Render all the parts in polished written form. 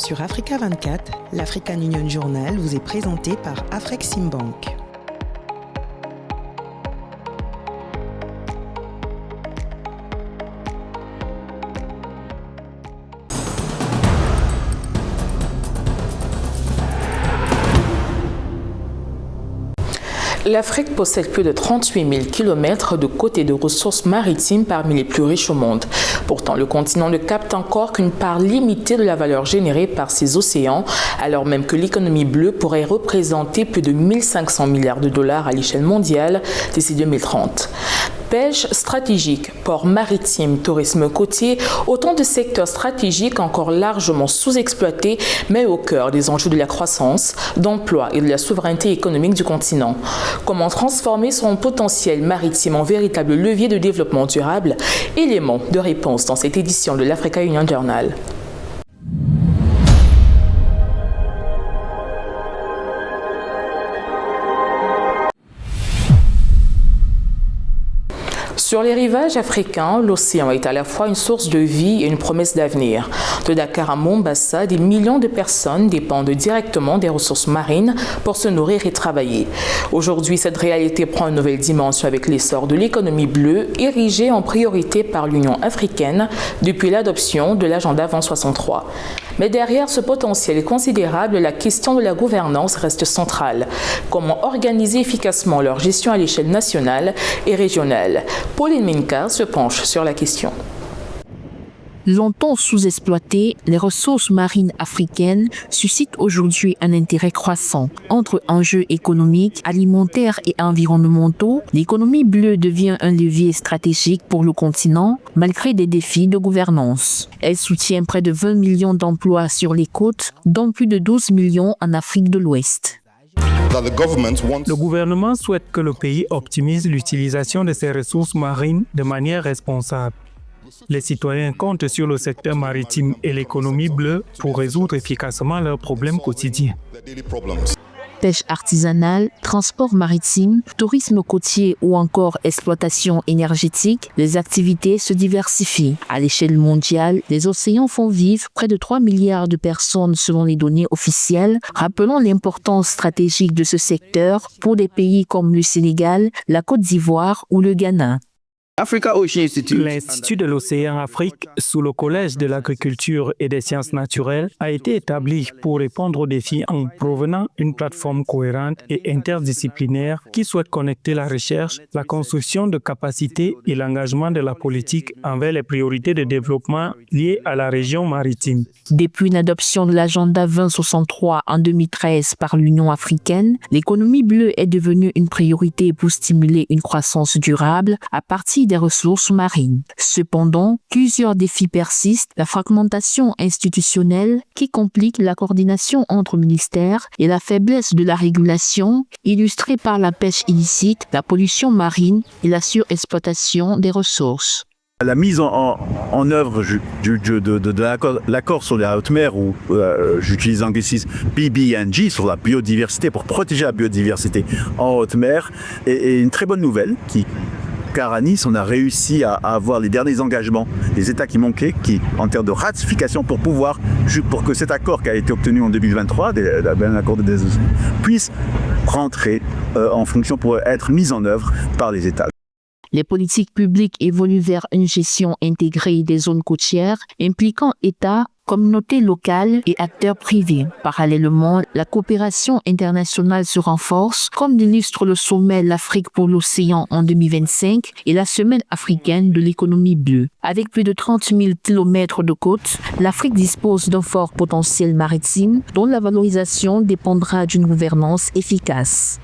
Sur Africa 24, l'African Union Journal vous est présenté par Afreximbank. L'Afrique possède plus de 38 000 km de côtes et de ressources maritimes parmi les plus riches au monde. Pourtant, le continent ne capte encore qu'une part limitée de la valeur générée par ses océans, alors même que l'économie bleue pourrait représenter plus de 1 500 milliards de dollars à l'échelle mondiale d'ici 2030. Pêche stratégique, port maritime, tourisme côtier, autant de secteurs stratégiques encore largement sous-exploités, mais au cœur des enjeux de la croissance, d'emploi et de la souveraineté économique du continent. Comment transformer son potentiel maritime en véritable levier de développement durable? Élément de réponse dans cette édition de l'Africa Union Journal. Sur les rivages africains, l'océan est à la fois une source de vie et une promesse d'avenir. De Dakar à Mombasa, des millions de personnes dépendent directement des ressources marines pour se nourrir et travailler. Aujourd'hui, cette réalité prend une nouvelle dimension avec l'essor de l'économie bleue, érigée en priorité par l'Union africaine depuis l'adoption de l'agenda 2063. Mais derrière ce potentiel considérable, la question de la gouvernance reste centrale. Comment organiser efficacement leur gestion à l'échelle nationale et régionale? Pauline Minka se penche sur la question. Longtemps sous-exploitées, les ressources marines africaines suscitent aujourd'hui un intérêt croissant. Entre enjeux économiques, alimentaires et environnementaux, l'économie bleue devient un levier stratégique pour le continent, malgré des défis de gouvernance. Elle soutient près de 20 millions d'emplois sur les côtes, dont plus de 12 millions en Afrique de l'Ouest. Le gouvernement souhaite que le pays optimise l'utilisation de ses ressources marines de manière responsable. Les citoyens comptent sur le secteur maritime et l'économie bleue pour résoudre efficacement leurs problèmes quotidiens. Pêche artisanale, transport maritime, tourisme côtier ou encore exploitation énergétique, les activités se diversifient. À l'échelle mondiale, les océans font vivre près de 3 milliards de personnes selon les données officielles, rappelant l'importance stratégique de ce secteur pour des pays comme le Sénégal, la Côte d'Ivoire ou le Ghana. L'Institut de l'Océan Afrique, sous le Collège de l'Agriculture et des Sciences Naturelles, a été établi pour répondre aux défis en provenant d'une plateforme cohérente et interdisciplinaire qui souhaite connecter la recherche, la construction de capacités et l'engagement de la politique envers les priorités de développement liées à la région maritime. Depuis l'adoption de l'agenda 2063 en 2013 par l'Union africaine, l'économie bleue est devenue une priorité pour stimuler une croissance durable à partir des ressources marines. Cependant, plusieurs défis persistent, la fragmentation institutionnelle qui complique la coordination entre ministères et la faiblesse de la régulation, illustrée par la pêche illicite, la pollution marine et la surexploitation des ressources. La mise en œuvre de l'accord sur la haute mer, ou j'utilise l'anglicisme BBNJ, sur la biodiversité, pour protéger la biodiversité en haute mer, est une très bonne nouvelle car à Nice, on a réussi à avoir les derniers engagements des États qui manquaient, en termes de ratification, pour que cet accord qui a été obtenu en 2023, un accord de désastre, puisse rentrer en fonction pour être mis en œuvre par les États. Les politiques publiques évoluent vers une gestion intégrée des zones côtières, impliquant États, communautés locales et acteurs privés. Parallèlement, la coopération internationale se renforce, comme l'illustre le sommet L'Afrique pour l'océan en 2025 et la semaine africaine de l'économie bleue. Avec plus de 30 000 km de côtes, l'Afrique dispose d'un fort potentiel maritime dont la valorisation dépendra d'une gouvernance efficace.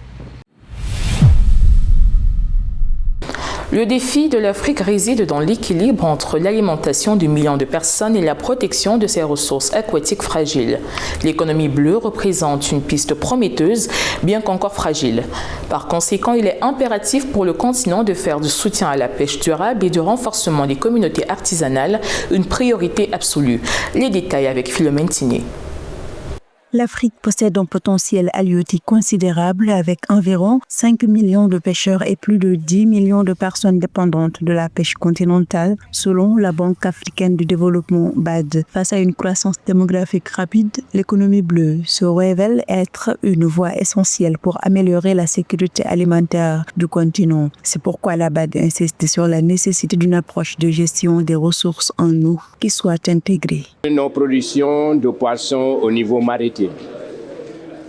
Le défi de l'Afrique réside dans l'équilibre entre l'alimentation de millions de personnes et la protection de ses ressources aquatiques fragiles. L'économie bleue représente une piste prometteuse, bien qu'encore fragile. Par conséquent, il est impératif pour le continent de faire du soutien à la pêche durable et du renforcement des communautés artisanales une priorité absolue. Les détails avec Philomène Tiné. L'Afrique possède un potentiel halieutique considérable avec environ 5 millions de pêcheurs et plus de 10 millions de personnes dépendantes de la pêche continentale, selon la Banque africaine du développement BAD. Face à une croissance démographique rapide, l'économie bleue se révèle être une voie essentielle pour améliorer la sécurité alimentaire du continent. C'est pourquoi la BAD insiste sur la nécessité d'une approche de gestion des ressources en eau qui soit intégrée. Nos productions de poissons au niveau maritime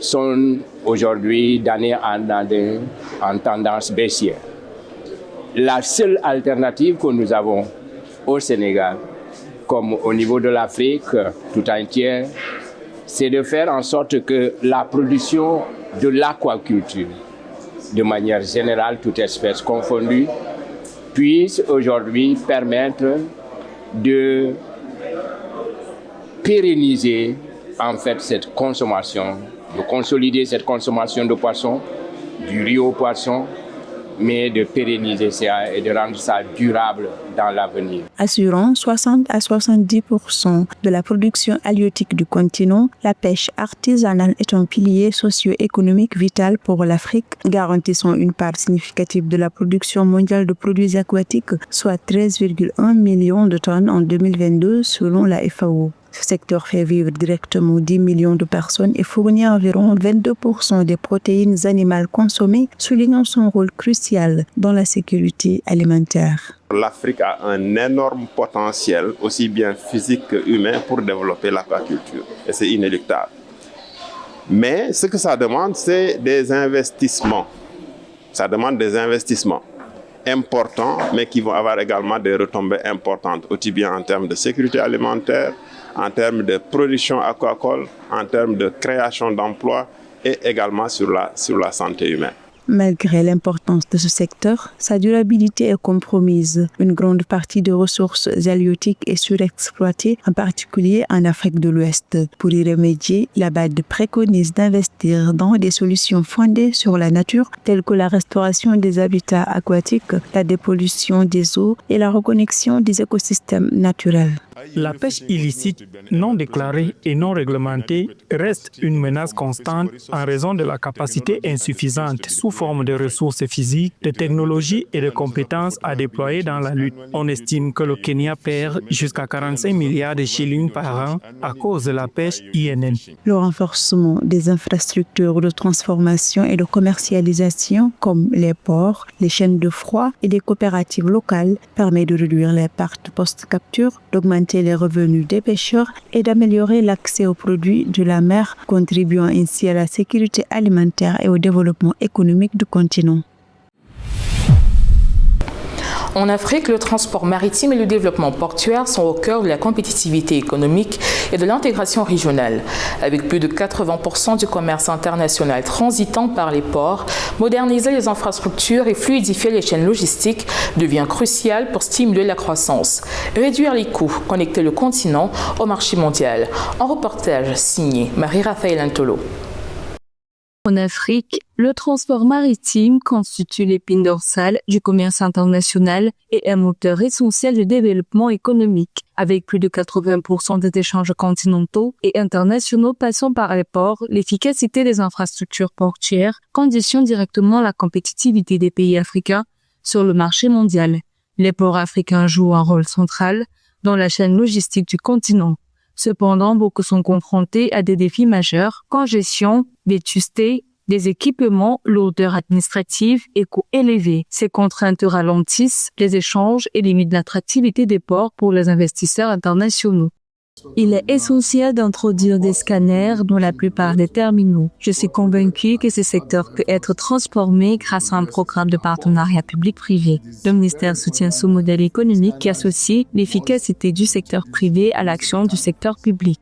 sont aujourd'hui d'année en année en tendance baissière. La seule alternative que nous avons au Sénégal, comme au niveau de l'Afrique tout entière, c'est de faire en sorte que la production de l'aquaculture, de manière générale, toutes espèces confondues, puisse aujourd'hui permettre de pérenniser en fait cette consommation, de consolider cette consommation de poissons, du riz au poisson, mais de pérenniser ça et de rendre ça durable dans l'avenir. Assurant 60 à 70% de la production halieutique du continent, la pêche artisanale est un pilier socio-économique vital pour l'Afrique, garantissant une part significative de la production mondiale de produits aquatiques, soit 13,1 millions de tonnes en 2022 selon la FAO. Ce secteur fait vivre directement 10 millions de personnes et fournit environ 22% des protéines animales consommées, soulignant son rôle crucial dans la sécurité alimentaire. L'Afrique a un énorme potentiel, aussi bien physique que humain, pour développer l'aquaculture. Et c'est inéluctable. Mais ce que ça demande, c'est des investissements. Ça demande des investissements importants, mais qui vont avoir également des retombées importantes, aussi bien en termes de sécurité alimentaire, en termes de production aquacole, en termes de création d'emplois et également sur la santé humaine. Malgré l'importance de ce secteur, sa durabilité est compromise. Une grande partie des ressources halieutiques est surexploitée, en particulier en Afrique de l'Ouest. Pour y remédier, la BAD préconise d'investir dans des solutions fondées sur la nature, telles que la restauration des habitats aquatiques, la dépollution des eaux et la reconnexion des écosystèmes naturels. La pêche illicite, non déclarée et non réglementée reste une menace constante en raison de la capacité insuffisante sous forme de ressources physiques, de technologies et de compétences à déployer dans la lutte. On estime que le Kenya perd jusqu'à 45 milliards de shillings par an à cause de la pêche INN. Le renforcement des infrastructures de transformation et de commercialisation, comme les ports, les chaînes de froid et des coopératives locales, permet de réduire les pertes post-capture, d'augmenter les revenus des pêcheurs et d'améliorer l'accès aux produits de la mer, contribuant ainsi à la sécurité alimentaire et au développement économique du continent. En Afrique, le transport maritime et le développement portuaire sont au cœur de la compétitivité économique et de l'intégration régionale. Avec plus de 80% du commerce international transitant par les ports, moderniser les infrastructures et fluidifier les chaînes logistiques devient crucial pour stimuler la croissance, réduire les coûts, connecter le continent au marché mondial. Un reportage signé Marie-Raphaël Antolo. En Afrique, le transport maritime constitue l'épine dorsale du commerce international et un moteur essentiel du développement économique. Avec plus de 80% des échanges continentaux et internationaux passant par les ports, l'efficacité des infrastructures portuaires conditionne directement la compétitivité des pays africains sur le marché mondial. Les ports africains jouent un rôle central dans la chaîne logistique du continent. Cependant, beaucoup sont confrontés à des défis majeurs, congestion, vétusté, des équipements, lourdeur administrative et coûts élevés. Ces contraintes ralentissent les échanges et limitent l'attractivité des ports pour les investisseurs internationaux. Il est essentiel d'introduire des scanners dans la plupart des terminaux. Je suis convaincu que ce secteur peut être transformé grâce à un programme de partenariat public-privé. Le ministère soutient ce modèle économique qui associe l'efficacité du secteur privé à l'action du secteur public.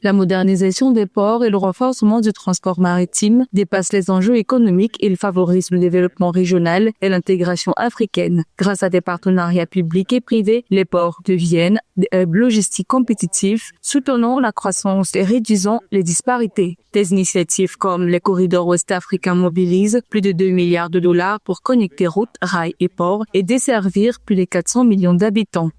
La modernisation des ports et le renforcement du transport maritime dépassent les enjeux économiques et favorisent le développement régional et l'intégration africaine. Grâce à des partenariats publics et privés, les ports deviennent des hubs logistiques compétitifs, soutenant la croissance et réduisant les disparités. Des initiatives comme les corridors ouest-africains mobilisent plus de 2 milliards de dollars pour connecter routes, rails et ports et desservir plus de 400 millions d'habitants.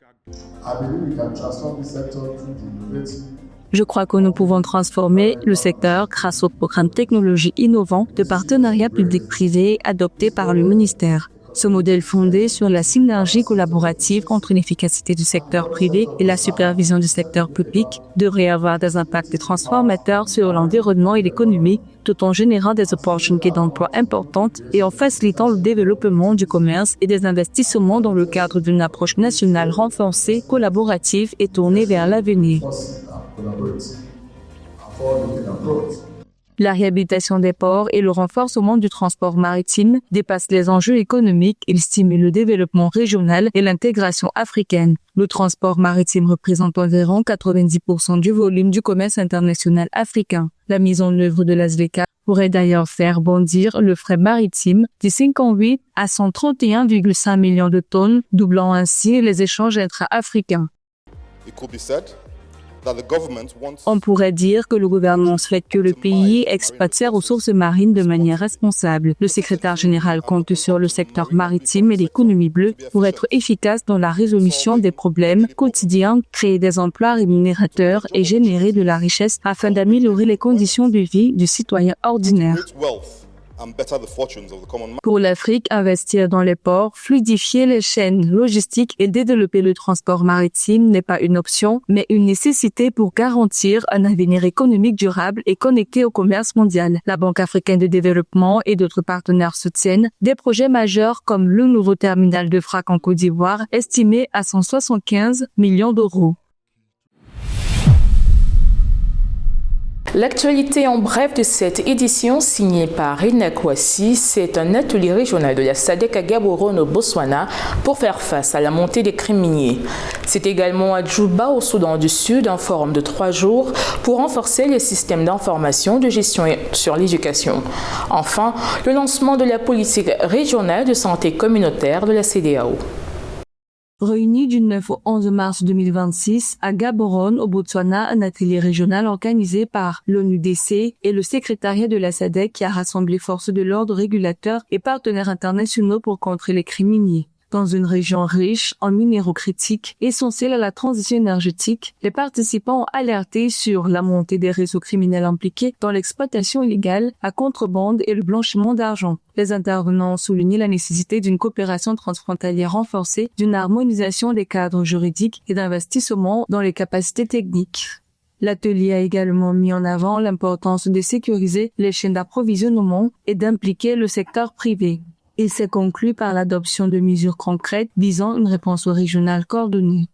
Je crois que nous pouvons transformer le secteur grâce au programme technologie innovant de partenariat public-privé adopté par le ministère. Ce modèle fondé sur la synergie collaborative entre l'efficacité du secteur privé et la supervision du secteur public devrait avoir des impacts transformateurs sur l'environnement et l'économie, tout en générant des opportunités d'emploi importantes et en facilitant le développement du commerce et des investissements dans le cadre d'une approche nationale renforcée, collaborative et tournée vers l'avenir. La réhabilitation des ports et le renforcement du transport maritime dépassent les enjeux économiques. Ils stimulent le développement régional et l'intégration africaine. Le transport maritime représente environ 90% du volume du commerce international africain. La mise en œuvre de la ZLECA pourrait d'ailleurs faire bondir le fret maritime de 58 à 131,5 millions de tonnes, doublant ainsi les échanges intra-africains. On pourrait dire que le gouvernement souhaite que le pays exploite ses ressources marines de manière responsable. Le secrétaire général compte sur le secteur maritime et l'économie bleue pour être efficace dans la résolution des problèmes quotidiens, créer des emplois rémunérateurs et générer de la richesse afin d'améliorer les conditions de vie du citoyen ordinaire. Pour l'Afrique, investir dans les ports, fluidifier les chaînes logistiques et développer le transport maritime n'est pas une option, mais une nécessité pour garantir un avenir économique durable et connecté au commerce mondial. La Banque africaine de développement et d'autres partenaires soutiennent des projets majeurs comme le nouveau terminal de Frac en Côte d'Ivoire, estimé à 175 millions d'euros. L'actualité en bref de cette édition signée par Rina Kouassi, c'est un atelier régional de la SADC à Gaborone au Botswana pour faire face à la montée des crimes miniers. C'est également à Djouba au Soudan du Sud un forum de 3 jours pour renforcer les systèmes d'information de gestion sur l'éducation. Enfin, le lancement de la politique régionale de santé communautaire de la CEDEAO. Réuni du 9 au 11 mars 2026 à Gaborone, au Botswana, un atelier régional organisé par l'ONUDC et le secrétariat de la SADC qui a rassemblé forces de l'ordre, régulateurs et partenaires internationaux pour contrer les crimes miniers. Dans une région riche en minéraux critiques, essentiels à la transition énergétique, les participants ont alerté sur la montée des réseaux criminels impliqués dans l'exploitation illégale, la contrebande et le blanchiment d'argent. Les intervenants ont souligné la nécessité d'une coopération transfrontalière renforcée, d'une harmonisation des cadres juridiques et d'investissement dans les capacités techniques. L'atelier a également mis en avant l'importance de sécuriser les chaînes d'approvisionnement et d'impliquer le secteur privé. Il s'est conclu par l'adoption de mesures concrètes visant une réponse régionale coordonnée.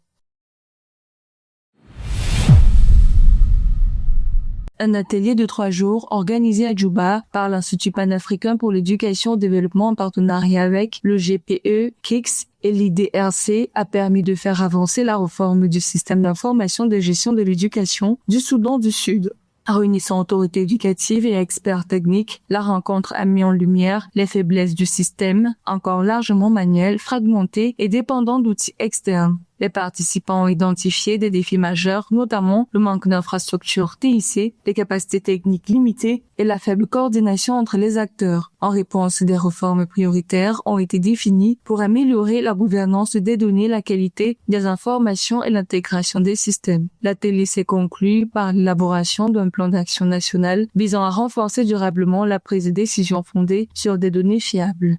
Un atelier de 3 jours organisé à Djouba par l'Institut panafricain pour l'éducation et le développement en partenariat avec le GPE, KIX et l'IDRC a permis de faire avancer la réforme du système d'information de gestion de l'éducation du Soudan du Sud. Réunissant autorités éducatives et experts techniques, la rencontre a mis en lumière les faiblesses du système, encore largement manuel, fragmenté et dépendant d'outils externes. Les participants ont identifié des défis majeurs, notamment le manque d'infrastructures TIC, les capacités techniques limitées et la faible coordination entre les acteurs. En réponse, des réformes prioritaires ont été définies pour améliorer la gouvernance des données, la qualité des informations et l'intégration des systèmes. L'atelier s'est conclu par l'élaboration d'un plan d'action national visant à renforcer durablement la prise de décision fondée sur des données fiables.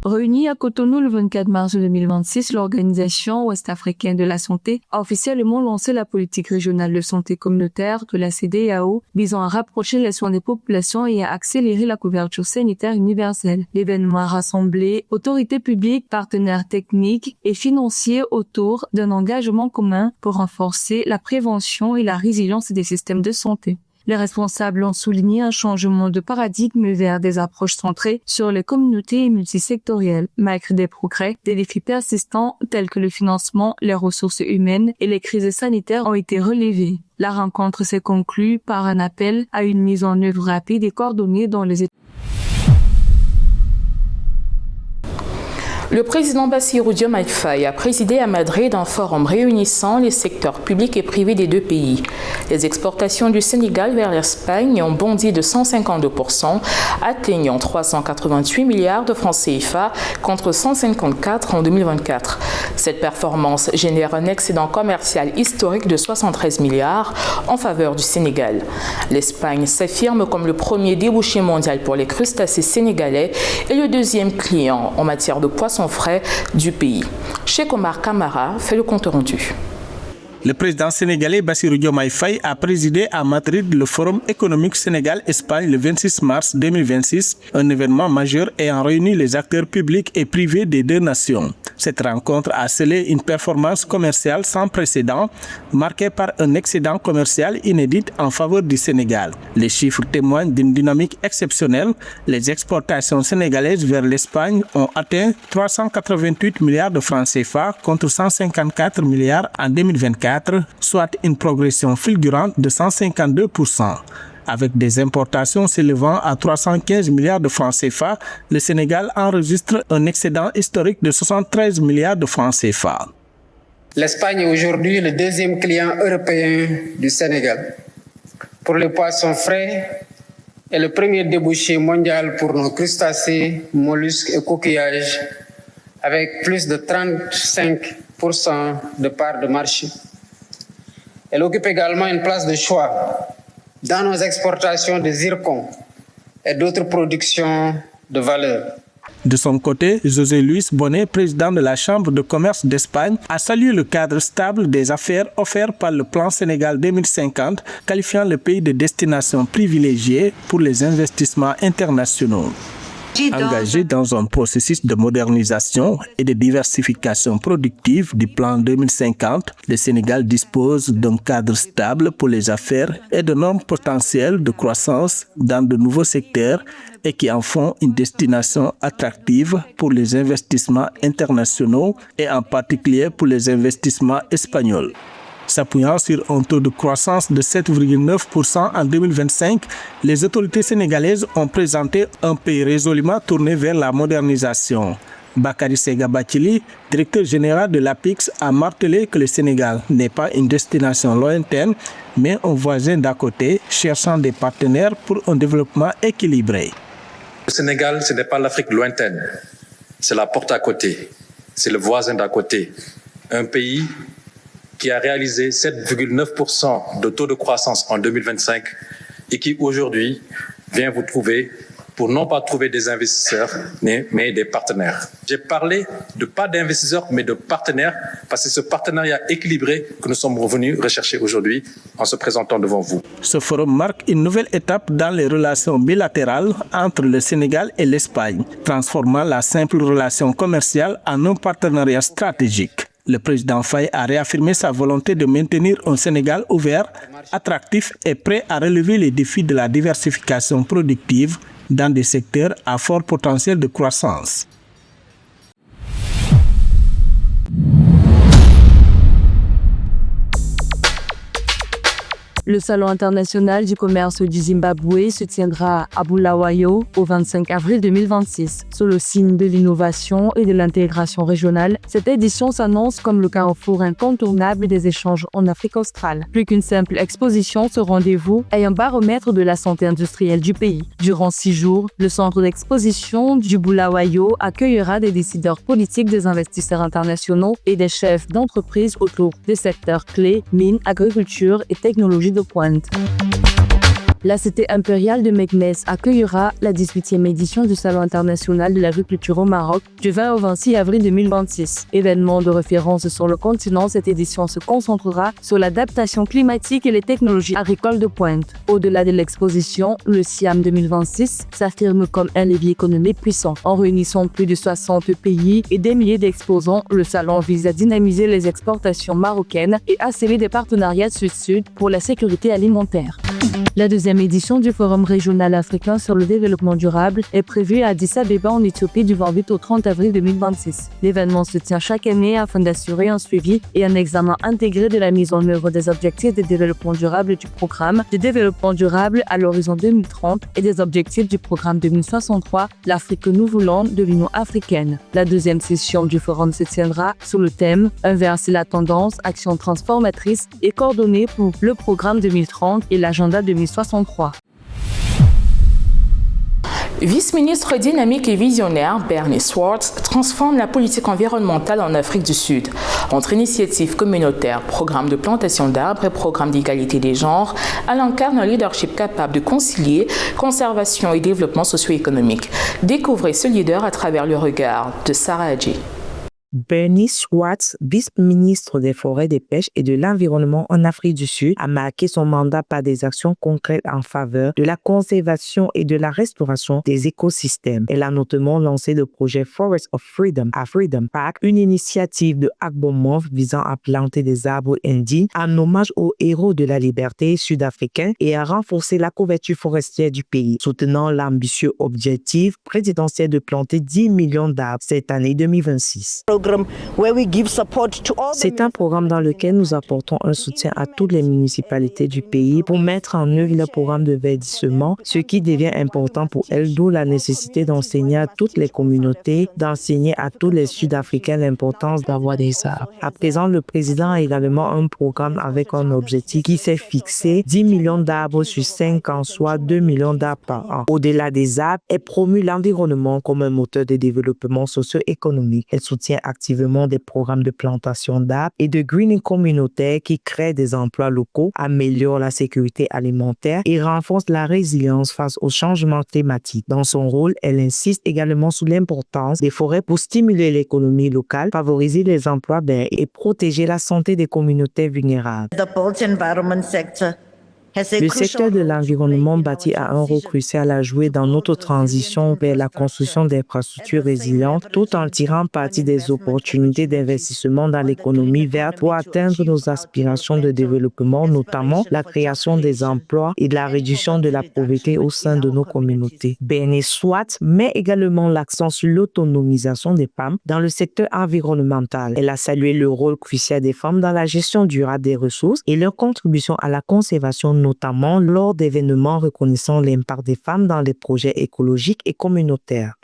Réunie à Cotonou le 24 mars 2026, l'Organisation ouest-africaine de la santé a officiellement lancé la politique régionale de santé communautaire de la CEDEAO visant à rapprocher les soins des populations et à accélérer la couverture sanitaire universelle. L'événement a rassemblé autorités publiques, partenaires techniques et financiers autour d'un engagement commun pour renforcer la prévention et la résilience des systèmes de santé. Les responsables ont souligné un changement de paradigme vers des approches centrées sur les communautés et multisectorielles. Malgré des progrès, des défis persistants tels que le financement, les ressources humaines et les crises sanitaires ont été relevés. La rencontre s'est conclue par un appel à une mise en œuvre rapide et coordonnée dans les États. Le président Bassirou Diomaye Faye a présidé à Madrid un forum réunissant les secteurs publics et privés des deux pays. Les exportations du Sénégal vers l'Espagne ont bondi de 152%, atteignant 388 milliards de francs CFA contre 154 en 2024. Cette performance génère un excédent commercial historique de 73 milliards en faveur du Sénégal. L'Espagne s'affirme comme le premier débouché mondial pour les crustacés sénégalais et le deuxième client en matière de poissons frais du pays. Cheikh Omar Camara fait le compte rendu. Le président sénégalais Bassirou Diomaye Faye a présidé à Madrid le Forum économique Sénégal-Espagne le 26 mars 2026, un événement majeur ayant réuni les acteurs publics et privés des deux nations. Cette rencontre a scellé une performance commerciale sans précédent, marquée par un excédent commercial inédit en faveur du Sénégal. Les chiffres témoignent d'une dynamique exceptionnelle. Les exportations sénégalaises vers l'Espagne ont atteint 388 milliards de francs CFA contre 154 milliards en 2024, soit une progression fulgurante de 152%. Avec des importations s'élevant à 315 milliards de francs CFA, le Sénégal enregistre un excédent historique de 73 milliards de francs CFA. L'Espagne est aujourd'hui le deuxième client européen du Sénégal pour les poissons frais et le premier débouché mondial pour nos crustacés, mollusques et coquillages, avec plus de 35% de part de marché. Elle occupe également une place de choix dans nos exportations de zircon et d'autres productions de valeur. De son côté, José Luis Bonnet, président de la Chambre de commerce d'Espagne, a salué le cadre stable des affaires offert par le plan Sénégal 2050, qualifiant le pays de destination privilégiée pour les investissements internationaux. Engagé dans un processus de modernisation et de diversification productive du plan 2050, le Sénégal dispose d'un cadre stable pour les affaires et d'énormes potentiels de croissance dans de nouveaux secteurs et qui en font une destination attractive pour les investissements internationaux et en particulier pour les investissements espagnols. S'appuyant sur un taux de croissance de 7,9% en 2025, les autorités sénégalaises ont présenté un pays résolument tourné vers la modernisation. Bakary Sega Bathily, directeur général de l'APIX, a martelé que le Sénégal n'est pas une destination lointaine, mais un voisin d'à côté cherchant des partenaires pour un développement équilibré. Le Sénégal, ce n'est pas l'Afrique lointaine, c'est la porte à côté, c'est le voisin d'à côté. Un pays qui a réalisé 7,9% de taux de croissance en 2025 et qui aujourd'hui vient vous trouver pour non pas trouver des investisseurs, mais des partenaires. J'ai parlé de pas d'investisseurs, mais de partenaires, parce que c'est ce partenariat équilibré que nous sommes revenus rechercher aujourd'hui en se présentant devant vous. Ce forum marque une nouvelle étape dans les relations bilatérales entre le Sénégal et l'Espagne, transformant la simple relation commerciale en un partenariat stratégique. Le président Faye a réaffirmé sa volonté de maintenir un Sénégal ouvert, attractif et prêt à relever les défis de la diversification productive dans des secteurs à fort potentiel de croissance. Le Salon international du commerce du Zimbabwe se tiendra à Bulawayo au 25 avril 2026. Sous le signe de l'innovation et de l'intégration régionale, cette édition s'annonce comme le carrefour incontournable des échanges en Afrique australe. Plus qu'une simple exposition, ce rendez-vous est un baromètre de la santé industrielle du pays. Durant 6 jours, le centre d'exposition du Bulawayo accueillera des décideurs politiques, des investisseurs internationaux et des chefs d'entreprise autour des secteurs clés, mines, agriculture et technologie de pointe. La cité impériale de Meknès accueillera la 18e édition du Salon international de l'agriculture au Maroc du 20 au 26 avril 2026. Événement de référence sur le continent, cette édition se concentrera sur l'adaptation climatique et les technologies agricoles de pointe. Au-delà de l'exposition, le SIAM 2026 s'affirme comme un levier économique puissant. En réunissant plus de 60 pays et des milliers d'exposants, le salon vise à dynamiser les exportations marocaines et à sceller des partenariats sud-sud pour la sécurité alimentaire. La deuxième édition du Forum régional africain sur le développement durable est prévue à Addis Abeba en Éthiopie du 28 au 30 avril 2026. L'événement se tient chaque année afin d'assurer un suivi et un examen intégré de la mise en œuvre des objectifs de développement durable du programme de développement durable à l'horizon 2030 et des objectifs du programme 2063, l'Afrique que nous voulons de l'Union africaine. La deuxième session du forum se tiendra sous le thème « Inverser la tendance, action transformatrice et coordonnée pour le programme 2030 et l'agenda 2063 ». Vice-ministre dynamique et visionnaire, Bernie Swartz transforme la politique environnementale en Afrique du Sud. Entre initiatives communautaires, programmes de plantation d'arbres et programmes d'égalité des genres, elle incarne un leadership capable de concilier conservation et développement socio-économique. Découvrez ce leader à travers le regard de Sarah Adji. Bernie Swartz, vice-ministre des Forêts, des Pêches et de l'Environnement en Afrique du Sud, a marqué son mandat par des actions concrètes en faveur de la conservation et de la restauration des écosystèmes. Elle a notamment lancé le projet Forest of Freedom à Freedom Park, une initiative de Agbomov visant à planter des arbres indignes en hommage aux héros de la liberté sud-africains et à renforcer la couverture forestière du pays, soutenant l'ambitieux objectif présidentiel de planter 10 millions d'arbres cette année 2026. C'est un programme dans lequel nous apportons un soutien à toutes les municipalités du pays pour mettre en œuvre le programme de verdissement, ce qui devient important pour elles, d'où la nécessité d'enseigner à toutes les communautés, d'enseigner à tous les Sud-Africains l'importance d'avoir des arbres. À présent, le président a également un programme avec un objectif qui s'est fixé 10 millions d'arbres sur 5 ans, soit 2 millions d'arbres par an. Au-delà des arbres, elle promue l'environnement comme un moteur de développement socio-économique. Elle soutient activement des programmes de plantation d'arbres et de greening communautaire qui créent des emplois locaux, améliorent la sécurité alimentaire et renforcent la résilience face aux changements climatiques. Dans son rôle, elle insiste également sur l'importance des forêts pour stimuler l'économie locale, favoriser les emplois verts et protéger la santé des communautés vulnérables. Le secteur de l'environnement bâti a un rôle crucial à jouer dans notre transition vers la construction d'infrastructures résilientes, tout en tirant parti des opportunités d'investissement dans l'économie verte pour atteindre nos aspirations de développement, notamment la création des emplois et de la réduction de la pauvreté au sein de nos communautés. Bernie Swartz met également l'accent sur l'autonomisation des femmes dans le secteur environnemental. Elle a salué le rôle crucial des femmes dans la gestion durable des ressources et leur contribution à la conservation, notamment lors d'événements reconnaissant l'impact des femmes dans les projets écologiques et communautaires.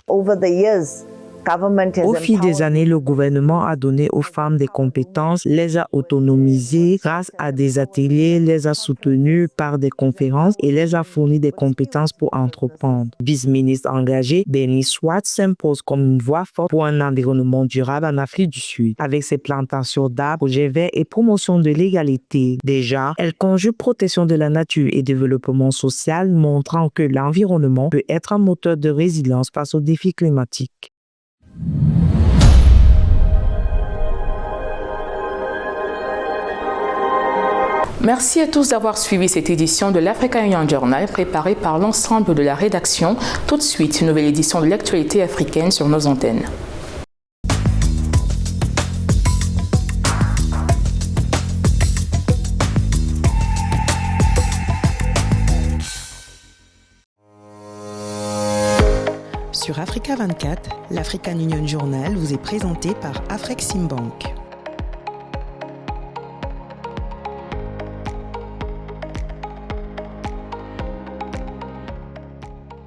Au fil des années, le gouvernement a donné aux femmes des compétences, les a autonomisées grâce à des ateliers, les a soutenues par des conférences et les a fourni des compétences pour entreprendre. Vice-ministre engagée, Bernie Swartz s'impose comme une voix forte pour un environnement durable en Afrique du Sud. Avec ses plantations d'arbres, projets verts et promotion de l'égalité des genres, elle conjugue protection de la nature et développement social, montrant que l'environnement peut être un moteur de résilience face aux défis climatiques. Merci à tous d'avoir suivi cette édition de l'African Young Journal préparée par l'ensemble de la rédaction. Tout de suite, une nouvelle édition de l'actualité africaine sur nos antennes. Sur Africa 24, l'African Union Journal vous est présenté par Afreximbank.